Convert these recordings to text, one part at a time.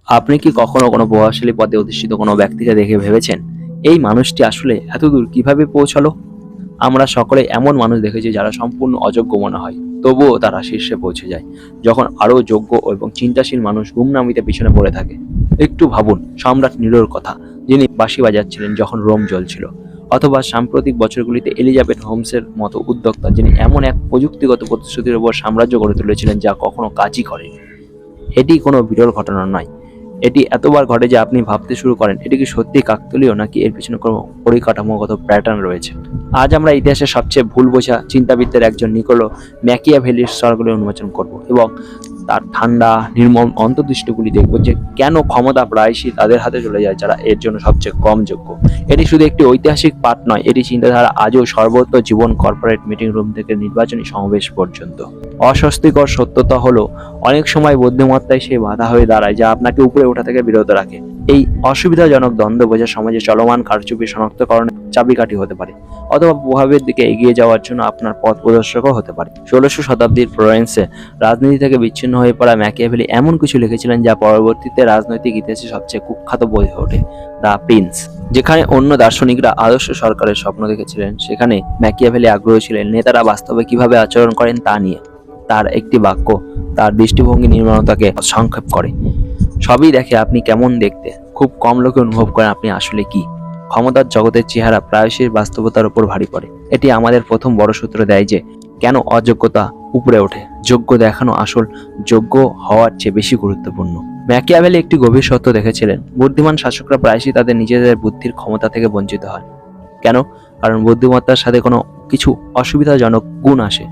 আপনি কি কখনো কোনো প্রভাবশালী পদে অধিষ্ঠিত কোনো ব্যক্তিকে দেখে ভেবেছেন, এই মানুষটি আসলে এতদূর কিভাবে পৌঁছালো? আমরা সকলে এমন মানুষ দেখেছি যারা সম্পূর্ণ অযোগ্য মনে হয়, তবুও তারা শীর্ষে পৌঁছে যায়, যখন আরও যোগ্য এবং চিন্তাশীল মানুষ গুমনামিতে পিছনে পড়ে থাকে। একটু ভাবুন সম্রাট নিরোর কথা, যিনি বাঁশি বাজাচ্ছিলেন যখন রোম জ্বলছিল, অথবা সাম্প্রতিক বছরগুলিতে এলিজাবেথ হোমসের মতো উদ্যোক্তা, যিনি এমন এক প্রযুক্তিগত প্রতিশ্রুতির উপর সাম্রাজ্য গড়ে তুলেছিলেন যা কখনো কাজই করেনি। এটি কোনো বিরল ঘটনা নয়, এটি এতবার ঘটে যে আপনি ভাবতে শুরু করেন এটি কি সত্যি কাকতালীয় নাকি এর পিছনে কোনো পরিকাঠামোগত প্যাটার্ন রয়েছে। আজ আমরা ইতিহাসের সবচেয়ে ভুল বোঝা চিন্তাবিদদের একজন নিকোলো ম্যাকিয়াভেলির স্তরগুলি উন্মোচন করব এবং তার ঠান্ডা নির্মম অন্তর্দৃষ্টিগুলি দেখব যে কেন ক্ষমতা প্রায়শই তাদের হাতে চলে যায় যারা এর জন্য সবচেয়ে কম যোগ্য। এটি শুধু একটি ঐতিহাসিক পাঠ নয়, এটি চিন্তাধারা আজও সর্বত্র জীবন, কর্পোরেট মিটিং রুম থেকে নির্বাচনী সমাবেশ পর্যন্ত। অস্বস্তিকর সত্যতা হলো অনেক সময় বুদ্ধিমত্তাই সেই বাধা হয়ে দাঁড়ায় যা আপনাকে উপরে ওঠা থেকে বিরত রাখে। এই অসুবিধাজনক দ্বন্দ্ব বোঝা সমাজে চলমান কারচুপি শনাক্তকরণের চাবিকাঠি হতে পারে, অথবা প্রভাবের দিকে এগিয়ে যাওয়ার জন্য আপনার পথ প্রদর্শকও হতে পারে। 16শো শতাব্দীর ফ্লোরেন্সে রাজনীতি থেকে বিচ্ছিন্ন হয়ে পড়া ম্যাকিয়াভেলি এমন কিছু লিখেছিলেন যা পরবর্তীতে রাজনৈতিক ইতিহাসে সবচেয়ে কুখ্যাত বই হয়ে ওঠে, দ্য প্রিন্স। যেখানে অন্য দার্শনিকরা আদর্শ সরকারের স্বপ্ন দেখেছিলেন, সেখানে ম্যাকিয়াভেলি আগ্রহী ছিলেন নেতারা বাস্তবে কিভাবে আচরণ করেন তা নিয়ে। তার একটি বাক্য তার দৃষ্টিভঙ্গি নির্মলতাকে সংক্ষেপ করে। সবই দেখে আপনি কেমন দেখতে, খুব কম লোকে অনুভব করেন আপনি আসলে কি। ক্ষমতার জগতের চেহারা প্রায়শই বাস্তবতার উপর ভারী পড়ে। এটি আমাদের প্রথম বড় সূত্র দেয় যে কেন অযোগ্যতা উপরে ওঠে। যোগ্য দেখানো আসল যোগ্য হওয়ার চেয়ে বেশি গুরুত্বপূর্ণ। ম্যাকিয়াভেলি একটি গভীর সত্য দেখেছিলেন, বুদ্ধিমান শাসকরা প্রায়শই তাদের নিজেদের বুদ্ধির ক্ষমতা থেকে বঞ্চিত হয়। কেন? কারণ বুদ্ধিমত্তার সাথে কোনো কিছু অসুবিধাজনক গুণ আসে।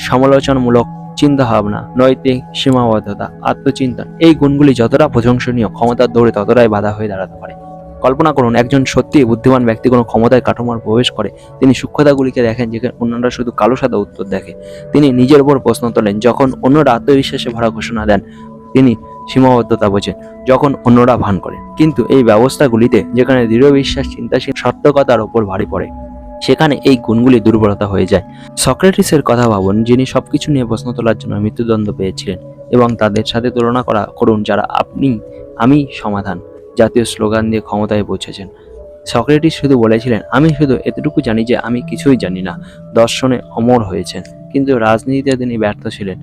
সমালোচনামূলক চিন্তা ভাবনা, নৈতিক সীমাবদ্ধতা, আত্মচিন্তন, এই গুণগুলি যতটা প্রশংসনীয়, ক্ষমতার দৌড়ে ততটাই বাধা হয়ে দাঁড়াতে পারে। কল্পনা করুন একজন সত্যিই বুদ্ধিমান ব্যক্তি কোনো ক্ষমতায় কাঠামোর প্রবেশ করে। তিনি সূক্ষ্মতাগুলিকে দেখেন যেখানে অন্যরা শুধু কালো সাদা উত্তর দেখে। তিনি নিজের উপর প্রশ্ন তোলেন যখন অন্যরা আত্মবিশ্বাসে ভরা ঘোষণা দেন। তিনি সীমাবদ্ধতা বোঝেন যখন অন্যরা ভান করে। কিন্তু এই ব্যবস্থাগুলিতে যেখানে দৃঢ় বিশ্বাস, চিন্তাশীল সার্থকতার উপর ভারী পড়ে, সেখানে এই গুণগুলি দুর্বলতা হয়ে যায়। সক্রেটিসের কথা ভাবুন, যিনি সবকিছু নিয়ে প্রশ্ন তোলার জন্য মৃত্যুদণ্ড পেয়েছিলেন, এবং তাদের সাথে তুলনা করুন যারা আমি সমাধান জাতীয় স্লোগান দিয়ে ক্ষমতায় পৌঁছেছেন। সক্রেটিস শুধু বলেছিলেন আমি শুধু এতটুকু জানি যে আমি কিছুই জানি না। দর্শনে অমর হয়েছেন, কিন্তু রাজনীতিতে তিনি ব্যর্থ ছিলেন।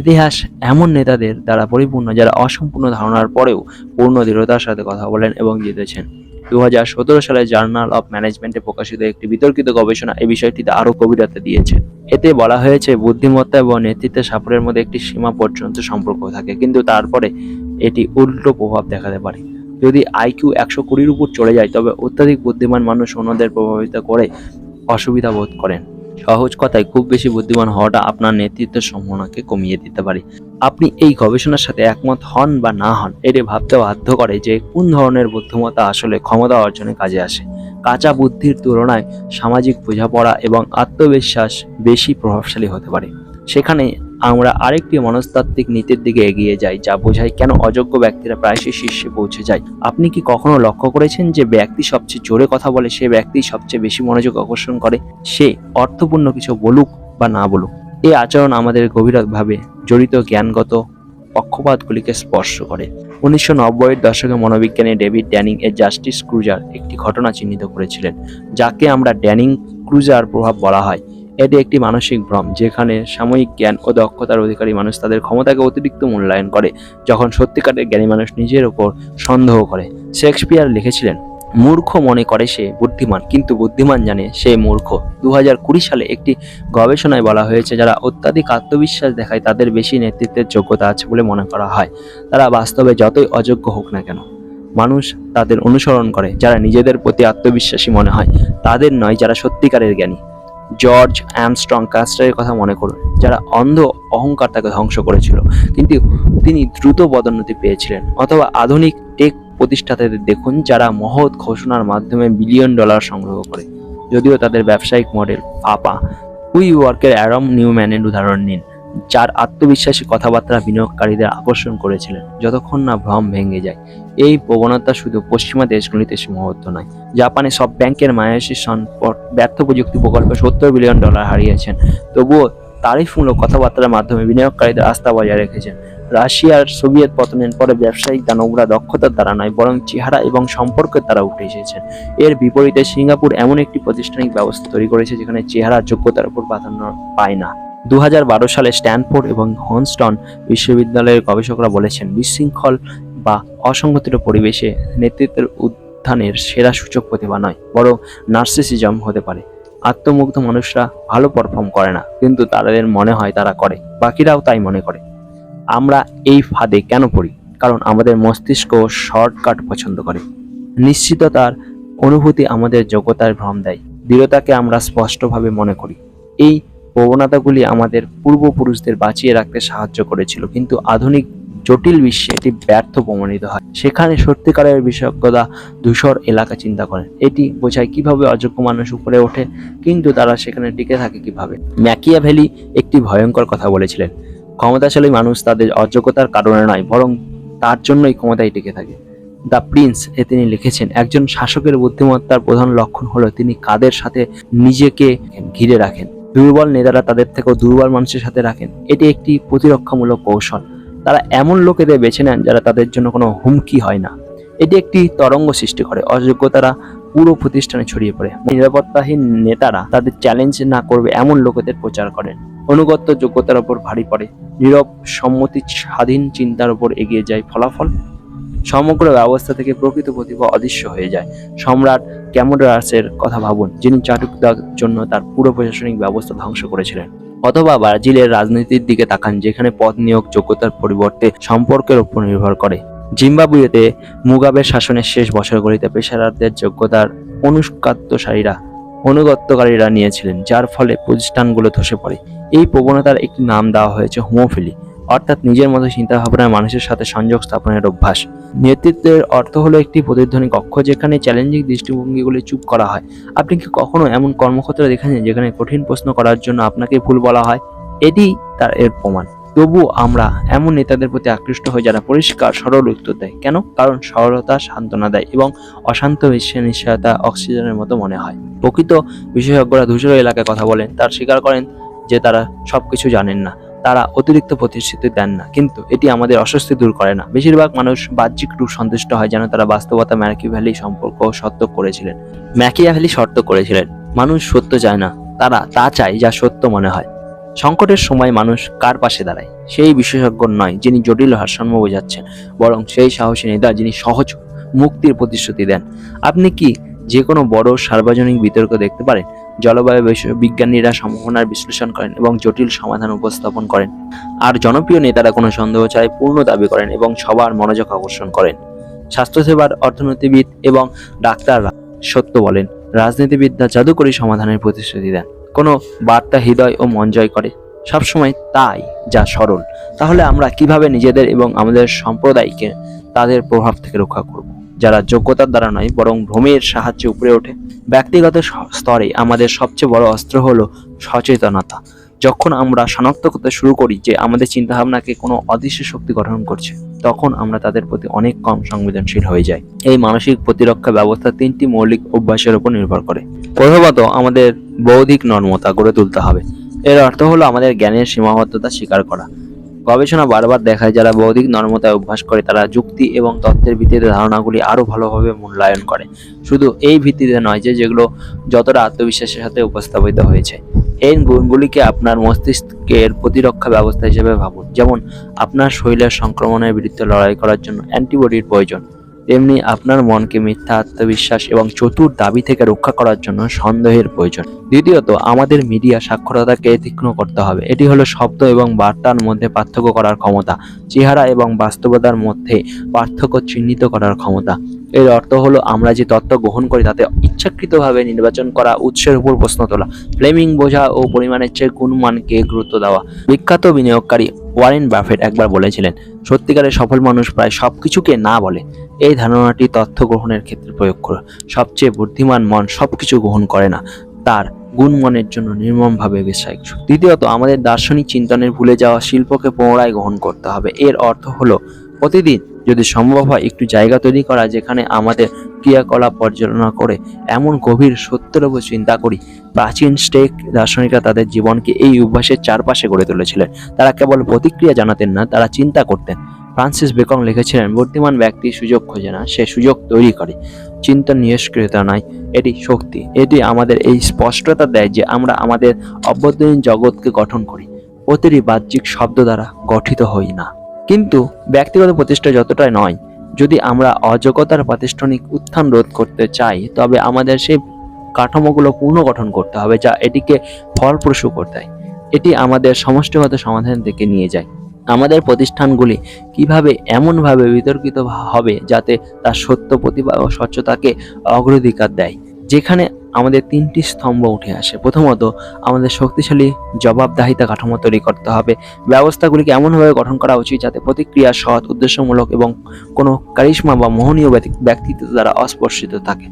ইতিহাস এমন নেতাদের দ্বারা পরিপূর্ণ যারা অসম্পূর্ণ ধারণার পরেও পূর্ণ দৃঢ়তার সাথে কথা বলেন এবং জিতেছেন। 2017 সালে জার্নাল অফ ম্যানেজমেন্টে প্রকাশিত একটি বিতর্কিত গবেষণা এই বিষয়টিতে আরও গভীরতা দিয়েছে। এতে বলা হয়েছে বুদ্ধিমত্তা এবং নেতৃত্বের সাফল্যের মধ্যে একটি সীমা পর্যন্ত সম্পর্ক থাকে, কিন্তু তারপরে এটি উল্টো প্রভাব দেখাতে পারে। যদি আইকিউ 120-র উপর চলে যায়, তবে অত্যাধিক বুদ্ধিমান মানুষ অন্যদের প্রভাবিত করে অসুবিধা বোধ করেন। সহজ কথায়, খুব বেশি বুদ্ধিমান হওয়াটা আপনার নেতৃত্বের সম্ভাবনাকে কমিয়ে দিতে পারে। আপনি এই গবেষণার সাথে একমত হন বা না হন, এটি ভাবতে বাধ্য করে যে কোন ধরনের বুদ্ধিমত্তা আসলে ক্ষমতা অর্জনে কাজে আসে। কাঁচা বুদ্ধির তুলনায় সামাজিক বোঝাপড়া এবং আত্মবিশ্বাস বেশি প্রভাবশালী হতে পারে। সেখানে আমরা আরেকটি মনস্তাত্ত্বিক নীতির দিকে এগিয়ে যাই যা বোঝায় কেন অযোগ্য ব্যক্তিরা প্রায়শই শীর্ষে পৌঁছে যায়। আপনি কি কখনো লক্ষ্য করেছেন যে ব্যক্তি সবচেয়ে জোরে কথা বলে সে ব্যক্তি সবচেয়ে বেশি মনোযোগ আকর্ষণ করে, সে অর্থপূর্ণ কিছু বলুক বা না বলুক? এই আচরণ আমাদের গভীরভাবে জড়িত জ্ঞানগত পক্ষপাতগুলিকে স্পর্শ করে। 1990-এর দশকে মনোবিজ্ঞানী ডেভিড ড্যানিং এর জাস্টিস ক্রুজার একটি ঘটনা চিহ্নিত করেছিলেন, যাকে আমরা ড্যানিং ক্রুজার প্রভাব বলা হয়। এটি একটি মানসিক ভ্রম যেখানে সাময়িক জ্ঞান ও দক্ষতার অধিকারী মানুষ তাদের ক্ষমতাকে অতিরিক্ত মূল্যায়ন করে, যখন সত্যিকারের জ্ঞানী মানুষ নিজের উপর সন্দেহ করে। শেক্সপিয়ার লিখেছিলেন, মূর্খ মনে করে সে বুদ্ধিমান, কিন্তু বুদ্ধিমান জানে সে মূর্খ। 2020 সালে একটি গবেষণায় বলা হয়েছে যারা অত্যাধিক আত্মবিশ্বাস দেখায় তাদের বেশি নেতৃত্বের যোগ্যতা আছে বলে মনে করা হয়। তারা বাস্তবে যতই অযোগ্য হোক না কেন, মানুষ তাদের অনুসরণ করে। যারা নিজেদের প্রতি আত্মবিশ্বাসী মনে হয় তাদের নয়, যারা সত্যিকারের জ্ঞানী। জর্জ আর্মস্ট্রং কাস্টারের কথা মনে করুন, যারা অন্ধ অহংকার তাকে ধ্বংস করেছিল, কিন্তু তিনি দ্রুত পদোন্নতি পেয়েছিলেন। অথবা আধুনিক টেক প্রতিষ্ঠাতাদের দেখুন, যারা মহৎ ঘোষণার মাধ্যমে $বিলিয়ন সংগ্রহ করে, যদিও তাদের ব্যবসায়িক মডেল ফাঁপা। উইওয়ার্কের অ্যাডাম নিউম্যানের উদাহরণ নিন, যার আত্মবিশ্বাসী কথাবার্তা বিনিয়োগকারীদের আকর্ষণ করেছিলেন যতক্ষণ না ভ্রম ভেঙে যায়। এই প্রবণতা শুধু পশ্চিমা দেশগুলিতে সীমাবদ্ধ নয়। জাপানে সব ব্যাংকের মায়াসী সম্পদ ব্যর্থ প্রযুক্তি প্রকল্পে $70 বিলিয়ন হারিয়েছেন, তবুও তারিফমূলক কথাবার্তার মাধ্যমে বিনিয়োগকারীদের আস্থা বজায় রেখেছেন। রাশিয়ার সোভিয়েত পতনের পরে ব্যবসায়িক দানবরা দক্ষতার দ্বারা নয় বরং চেহারা এবং সম্পর্কের দ্বারা উঠে এসেছেন। এর বিপরীতে সিঙ্গাপুর এমন একটি প্রাতিষ্ঠানিক ব্যবস্থা তৈরি করেছে যেখানে চেহারা যোগ্যতার উপর প্রাধান্য পায় না। 2012 সালে স্ট্যানফোর্ড এবং হনস্টন বিশ্ববিদ্যালয়ের গবেষকরা বলেছেন, বিশৃঙ্খল বা অসংগঠিত পরিবেশে নেতৃত্বের উত্থানের সেরা সূচক প্রতিভা নয় বরং নার্সিসিজম হতে পারে। আত্মমুগ্ধ মানুষরা ভালো পারফর্ম করে না, কিন্তু তাদের মনে হয় তারা করে, বাকিরাও তাই মনে করে। আমরা এই ফাঁদে কেন পড়ি? কারণ আমাদের মস্তিষ্ক শর্টকাট পছন্দ করে। নিশ্চিততার অনুভূতি আমাদের যোগ্যতার ভ্রম দেয়, দৃঢ়তাকে আমরা স্পষ্টভাবে মনে করি। এই প্রবণতাগুলি আমাদের পূর্বপুরুষদের বাঁচিয়ে রাখতে সাহায্য করেছিল, কিন্তু আধুনিক জটিল বিশ্বে এটি ব্যর্থ প্রমাণিত হয়। সেখানে সত্যিকারের বিশেষজ্ঞতা ধূসর এলাকা চিন্তা করেন। এটি বোঝায় কিভাবে অযোগ্য মানুষ উপরে ওঠে, কিন্তু তারা সেখানে টিকে থাকে কিভাবে। ম্যাকিয়াভেলি একটি ভয়ঙ্কর কথা বলেছিলেন, ক্ষমতাশালী মানুষ তাদের অযোগ্যতার কারণে নয় বরং তার জন্যই ক্ষমতায় টিকে থাকে। দ্য প্রিন্স এ তিনি লিখেছেন, একজন শাসকের বুদ্ধিমত্তার প্রধান লক্ষণ হলো তিনি কাদের সাথে নিজেকে ঘিরে রাখেন। দুর্বল নেতারা তাদের থেকেও দুর্বল মানুষের সাথে রাখেন। এটি একটি প্রতিরক্ষামূলক কৌশল। তারা এমন লোকেদের বেছে নেন যারা তাদের জন্য কোনো হুমকি হয় না। এটি একটি তরঙ্গ সৃষ্টি করে। অযোগ্যতারা পুরো প্রতিষ্ঠানে ছড়িয়ে পড়ে। নিরাপত্তাহীন নেতারা তাদের চ্যালেঞ্জ না করবে এমন লোকেদের প্রচার করেন। অনুগত্য যোগ্যতার উপর ভারী পড়ে, নীরব সম্মতি স্বাধীন চিন্তার উপর এগিয়ে যায়। ফলাফল, সমগ্র ব্যবস্থা থেকে প্রকৃত প্রতিভা অদৃশ্য হয়ে যায়। সম্রাট ক্যামোডারাসের কথা ভাবুন, যিনি চাটুকদার জন্য তার পুরো প্রশাসনিক ব্যবস্থা ধ্বংস করেছিলেন। অথবা ব্রাজিলের রাজনীতির দিকে তাকান, যেখানে পদ নিয়োগ যোগ্যতার পরিবর্তে সম্পর্কের উপর নির্ভর করে। জিম্বাবুয়েতে মুগাবের শাসনের শেষ বছরগুলিতে পেশাদারদের যোগ্যতার অনুগত্যকারীরা নিয়েছিলেন, যার ফলে প্রতিষ্ঠানগুলো ধসে পড়ে। এই প্রবণতার একটি নাম দেওয়া হয়েছে হোমোফিলি, অর্থাৎ নিজের মতো চিন্তাভাবনার মানুষের সাথে সংযোগ স্থাপনের অভ্যাস। নেতৃত্বের অর্থ হলো একটি প্রতিধ্বনি কক্ষ, যেখানে চ্যালেঞ্জিং দৃষ্টিভঙ্গিগুলি চুপ করা হয়। আপনি কি কখনো এমন কর্মক্ষেত্র দেখেছেন যেখানে কঠিন প্রশ্ন করার জন্য আপনাকে ভুল বলা হয়? এটি তার এর প্রমাণ। তবুও আমরা এমন নেতাদের প্রতি আকৃষ্ট হই যারা পরিষ্কার সরল উত্তর দেয়। কেন? কারণ সরলতা সান্ত্বনা দেয় এবং অশান্ত বিশ্বের নিশ্চয়তা অক্সিজেনের মতো মনে হয়। প্রকৃত বিশেষজ্ঞরা ধূসর এলাকায় কথা বলেন, তার স্বীকার করেন যে তারা সবকিছু জানেন না, তারা অতিরিক্ত প্রতিশ্রুতি দেন না, কিন্তু এটি আমাদের অস্বস্তি দূর করে না। বেশিরভাগ মানুষ বাহ্যিক রূপ সন্তুষ্ট হয় যেন তারা বাস্তবতা ম্যাকিয়াভেলি সম্পর্ক সত্য করেছিলেন। ম্যাকিয়াভেলি শর্ত করেছিলেন, মানুষ সত্য চায় না, তারা তা চায় যা সত্য মনে হয়। সংকটের সময় মানুষ কার পাশে দাঁড়ায়? সেই বিশেষজ্ঞ নয় যিনি জটিল ভারসাম্য বোঝাচ্ছেন, বরং সেই সাহসী নেতা যিনি সহজ মুক্তির প্রতিশ্রুতি দেন। আপনি কি যে কোনো বড় সার্বজনীন বিতর্ক দেখতে পারেন? জলবায়ু বিজ্ঞানীরা সম্ভাবনার বিশ্লেষণ করেন এবং জটিল সমাধান উপস্থাপন করেন, আর জনপ্রিয় নেতারা কোনো সন্দেহ ছাড়াই পূর্ণ দাবি করেন এবং সবার মনোযোগ আকর্ষণ করেন। স্বাস্থ্যসেবার অর্থনীতিবিদ এবং ডাক্তাররা সত্য বলেন, রাজনীতিবিদরা জাদুকরী সমাধানের প্রতিশ্রুতি দেন। কোনো বার্তা হৃদয় ও মন জয় করে, সবসময় তাই যা সরল। তাহলে আমরা কিভাবে নিজেদের এবং আমাদের সম্প্রদায়কে তাদের প্রভাব থেকে রক্ষা করব, যারা যোগ্যতার দ্বারা নয় বরং ভ্রমের সাহায্যে উপরে ওঠে? ব্যক্তিগত স্তরে আমাদের সবচেয়ে বড় অস্ত্র হলো সচেতনতা। যখন আমরা শনাক্ত করতে শুরু করি যে আমাদের চিন্তাভাবনাকে কোনো অদৃশ্য শক্তি গঠন করছে, তখন আমরা তাদের প্রতি অনেক কম সংবেদনশীল হয়ে যাই। এই মানসিক প্রতিরক্ষা ব্যবস্থা 3টি মৌলিক অভ্যাসের উপর নির্ভর করে। প্রথমত, আমাদের বৌদ্ধিক নর্মতা গড়ে তুলতে হবে। এর অর্থ হলো আমাদের জ্ঞানের সীমাবদ্ধতা স্বীকার করা। গবেষণা বারবার দেখায়, যারা বৌদ্ধিক নর্মতায় অভ্যাস করে তারা যুক্তি এবং তত্ত্বের ভিত্তিতে ধারণাগুলি আরো ভালোভাবে মূল্যায়ন করে। শুধু এই ভিত্তিতে নয় যে যেগুলো যতটা আত্মবিশ্বাসের সাথে উপস্থাপিত হয়েছে। এই গুণগুলিকে আপনার মস্তিষ্কের প্রতিরক্ষা ব্যবস্থা হিসেবে ভাবুন। যেমন আপনার শরীরের সংক্রমণের বিরুদ্ধে লড়াই করার জন্য অ্যান্টিবডির প্রয়োজন, তেমনি আপনার মনকে মিথ্যা আত্মবিশ্বাস এবং চতুর দাবি থেকে রক্ষা করার জন্য সন্দেহের প্রয়োজন। দ্বিতীয়ত, আমাদের মিডিয়া সাক্ষরতাকে তীক্ষ্ণ করতে হবে। এটি হলো শব্দ এবং বার্তার মধ্যে পার্থক্য করার ক্ষমতা, চেহারা এবং বাস্তবতার মধ্যে পার্থক্য চিহ্নিত করার ক্ষমতা। এর অর্থ হলো আমরা যে তথ্য গ্রহণ করি তাতে ইচ্ছাকৃতভাবে নির্বাচন করা, উৎসের উপর প্রশ্ন তোলা, ফ্লেমিং বোঝা ও পরিমাণের চেয়ে গুণমানকে গুরুত্ব দেওয়া। বিখ্যাত বিনিয়োগকারী ওয়ারেন বাফেট একবার বলেছিলেন, সত্যিকারের সফল মানুষ প্রায় সবকিছুকে না বলে। এই ধারণাটি তথ্য গ্রহণের ক্ষেত্রে প্রয়োগ করো। সবচেয়ে বুদ্ধিমান মন সবকিছু গ্রহণ করে না, তার গুণমানের জন্য নির্মমভাবে বিশ্বাস। দ্বিতীয়ত, আমাদের দার্শনিক চিন্তনের ভুলে যাওয়া শিল্পকে পুনরায় গ্রহণ করতে হবে। এর অর্থ হলো প্রতিদিন যদি সম্ভব হয় একটু জায়গা তৈরি করা যেখানে আমাদের ক্রিয়াকলাপ পর্যালোচনা করে এমন গভীর সত্যের উপর চিন্তা করি। প্রাচীন স্টেক দার্শনিকরা তাদের জীবনকে এই অভ্যাসের চারপাশে গড়ে তুলেছিলেন। তারা কেবল প্রতিক্রিয়া জানাতেন না, তারা চিন্তা করতেন। ফ্রান্সিস বেকন লিখেছিলেন, বুদ্ধিমান ব্যক্তি সুযোগ খোঁজে না, সে সুযোগ তৈরি করে। চিন্তা নিষ্ক্রিয়তা নয়, এটি শক্তি। এটি আমাদের এই স্পষ্টতা দেয় যে আমরা আমাদের অভ্যন্তরীণ জগৎকে গঠন করি, প্রতিটি বাহ্যিক শব্দ দ্বারা গঠিত হই না। কিন্তু ব্যক্তিগত প্রতিষ্ঠা যতটাই নয়, যদি আমরা অযোগ্যতার প্রাতিষ্ঠানিক উত্থান রোধ করতে চাই, তবে আমাদের সেই কাঠামোগুলো পুনর্গঠন করতে হবে যা এটিকে ফলপ্রসূ করতে হয়। এটি আমাদের সমষ্টিগত সমাধান থেকে নিয়ে যায়। আমাদের প্রতিষ্ঠানগুলি কিভাবে এমনভাবে বিতর্কিত হবে যাতে তার সত্য, প্রতিভা ও স্বচ্ছতাকে অগ্রাধিকার দেয়। যেখানে আমাদের তিনটি স্তম্ভ উঠে আসে। প্রথমত, আমাদের শক্তিশালী জবাবদাহিতা কাঠামো তৈরি করতে হবে। ব্যবস্থাগুলিকে এমনভাবে গঠন করা উচিত যাতে প্রতিক্রিয়া সৎ, উদ্দেশ্যমূলক এবং কোনো কারিশমা বা মোহনীয় ব্যক্তিত্ব দ্বারা অস্পর্শিত থাকে।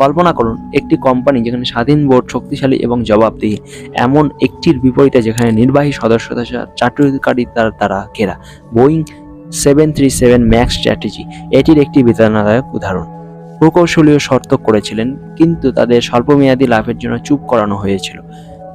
কল্পনা করুন একটি কোম্পানি যেখানে স্বাধীন বোর্ড, শক্তিশালী এবং জবাবদিহি, এমন একটির বিপরীতে যেখানে নির্বাহী সদস্যরা চাটুকারিতার দ্বারা ঘেরা। বোয়িং 737 ম্যাক্স স্ট্র্যাটেজি এটির একটি বেদনাদায়ক উদাহরণ। প্রকৌশলীয় শর্ত করেছিলেন, কিন্তু তাদের স্বল্পমেয়াদী লাভের জন্য চুপ করানো হয়েছিল।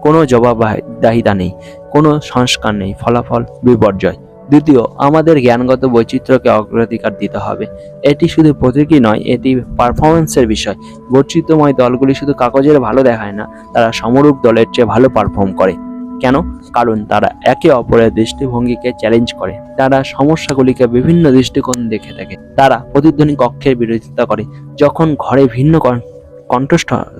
কোনো জবাবদিহিতা নেই, কোনো সংস্কার নেই, ফলাফল বিপর্যয়। দ্বিতীয়, আমাদের জ্ঞানগত বৈচিত্র্যকে অগ্রাধিকার দিতে হবে। এটি শুধু প্রতীকী নয়, এটি পারফরমেন্সের বিষয়। বৈচিত্র্যময় দলগুলি শুধু কাগজের ভালো দেখায় না, তারা সমরূপ দলের চেয়ে ভালো পারফর্ম করে। কেন? কারণ তারা একে অপরের দৃষ্টিভঙ্গিকে চ্যালেঞ্জ করে, তারা সমস্যাগুলিকে বিভিন্ন দৃষ্টিকোণ দেখে থাকে, তারা প্রতিধ্বনি কক্ষের বিরোধিতা করে। যখন ঘরে ভিন্ন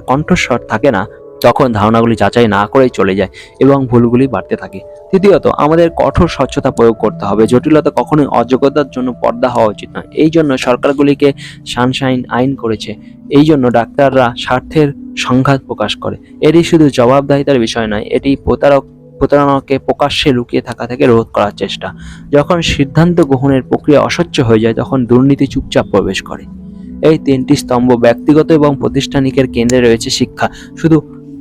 কণ্ঠস্বর থাকে না, তখন ধারণাগুলি যাচাই না করেই চলে যায় এবং ভুলগুলি বাড়তে থাকে। তৃতীয়ত, আমাদের কঠোর স্বচ্ছতা প্রয়োগ করতে হবে। জটিলতা কখনোই অযোগ্যতার জন্য পর্দা হওয়া উচিত নয়। এই জন্য সরকারগুলিকে সানশাইন আইন করেছে। এই জন্য ডাক্তাররা স্বার্থের সংঘাত প্রকাশ করে। এটি শুধু জবাবদাহিতার বিষয় নয়, এটি প্রতারণাকে প্রকাশ্যে লুকিয়ে থাকা থেকে রোধ করার চেষ্টা। যখন সিদ্ধান্ত গ্রহণের প্রক্রিয়া অস্বচ্ছ হয়ে যায়, তখন দুর্নীতি চুপচাপ প্রবেশ করে। এই তিনটি স্তম্ভ ব্যক্তিগত এবং প্রাতিষ্ঠানিকের কেন্দ্রে রয়েছে। শিক্ষা শুধু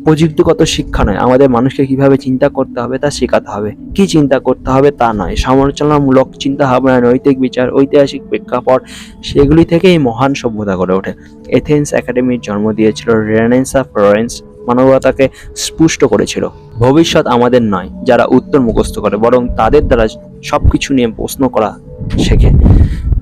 প্রযুক্তিগত শিক্ষা নয়, আমাদের মানুষকে কিভাবে চিন্তা করতে হবে তা শেখাতে হবে। কি চিন্তা করতে হবে তা নয়, সমালোচনামূলক চিন্তা ভাবনা, নৈতিক বিচার, ঐতিহাসিক প্রেক্ষাপট, সেগুলি থেকেই মহান সভ্যতা গড়ে ওঠে। এথেন্স একাডেমির জন্ম দিয়েছিল, রেনেসাঁ ফ্লোরেন্স মানবতাকে স্পুষ্ট করেছিল। ভবিষ্যৎ আমাদের নয় যারা উত্তর মুখস্থ করে, বরং তাদের দ্বারা সবকিছু নিয়ে প্রশ্ন করা শেখে।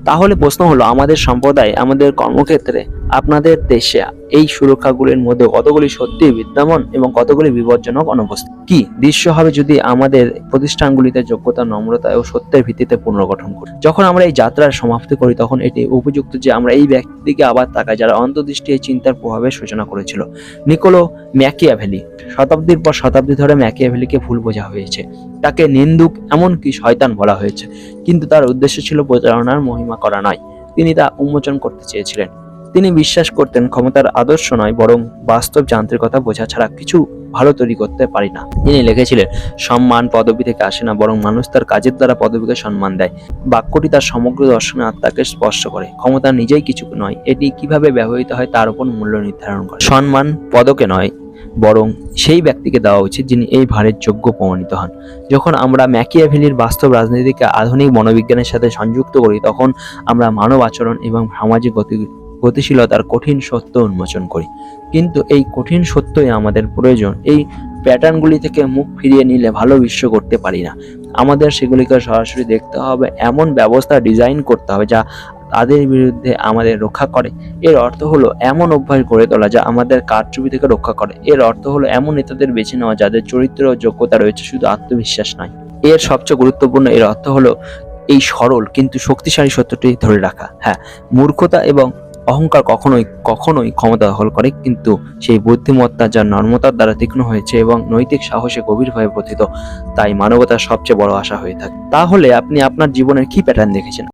তাহলে প্রশ্ন হলো, আমাদের সম্প্রদায়, আমাদের কর্মক্ষেত্রে, আপনাদের দেশে এই সুরক্ষাগুলির মধ্যে কতগুলি সত্যি বিদ্যমান এবং কতগুলি বিপজ্জনক অনুপস্থিত? কি দৃশ্য হবে যদি আমাদের প্রতিষ্ঠানগুলিতে যোগ্যতা, নম্রতা ও সত্যের ভিত্তিতে পুনর্গঠন করি? যখন আমরা এই যাত্রার সমাপ্তি করি, তখন এটি উপযুক্ত যে আমরা এই ব্যক্তিকে আবার তাকাই যারা অন্তর্দৃষ্টি এই চিন্তার প্রভাবের সূচনা করেছিল। Nicolás Machiavelli. শতাব্দীর পর শতাব্দী ধরে ম্যাকিয়াভেলিকে ভুল বোঝা হয়েছে, তাকে নিন্দুক, এমনকি শয়তান বলা হয়েছে। কিন্তু তার উদ্দেশ্য ছিল প্রতারণার মহিমা করা নয়, তিনি তা উন্মোচন করতে চেয়েছিলেন। তিনি বিশ্বাস করতেন ক্ষমতার আদর্শ নয়, বরং বাস্তব যান্ত্রিকতা বোঝা ছাড়া কিছু ভালো তৈরি করতে পারি না। তিনি লিখেছিলেন, সম্মান পদবি থেকে আসে না, বরং মানুষ তার কাজের দ্বারা পদবিকে সম্মান দেয়। বাক্যটি তার সমগ্র দর্শনে আত্মাকে স্পর্শ করে। ক্ষমতা নিজেই কিছু নয়, এটি কিভাবে ব্যবহৃত হয় তার উপর মূল্য নির্ধারণ করে। সম্মান পদকে নয়, বরং সেই ব্যক্তিকে দেওয়া উচিত যিনি এই ভারের যোগ্য প্রমাণিত হন। যখন আমরা ম্যাকিয়াভেলির বাস্তব রাজনীতিকে আধুনিক মনোবিজ্ঞানের সাথে সংযুক্ত করি, তখন আমরা মানব আচরণ এবং সামাজিক গতিশীলতার কঠিন সত্য উন্মোচন করি। কিন্তু এই কঠিন সত্যই আমাদের প্রয়োজন। এই প্যাটার্নগুলি থেকে মুখ ফিরিয়ে নিলে ভালো বিশ্ব করতে পারি না। আমাদের সেগুলিকে সরাসরি দেখতে হবে, এমন ব্যবস্থা ডিজাইন করতে হবে যা তাদের বিরুদ্ধে আমাদের রক্ষা করে। এর অর্থ হলো এমন অভ্যাস গড়ে তোলা যা আমাদের কারচুপি থেকে রক্ষা করে। এর অর্থ হলো এমন নেতাদের বেছে নেওয়া যাদের চরিত্র ও যোগ্যতা রয়েছে, শুধু আত্মবিশ্বাস নয়। এর সবচেয়ে গুরুত্বপূর্ণ এর অর্থ হলো এই সরল কিন্তু শক্তিশালী সত্যটি ধরে রাখা। হ্যাঁ, মূর্খতা এবং অহংকার কখনোই ক্ষমতা দখল করে, কিন্তু সেই বুদ্ধিমত্তা যা নর্মতার দ্বারা তীক্ষ্ণ হয়েছে এবং নৈতিক সাহসে গভীরভাবে পতিত, তাই মানবতার সবচেয়ে বড় আশা হয়ে থাকে। তাহলে আপনি আপনার জীবনের কি প্যাটার্ন দেখেছেন?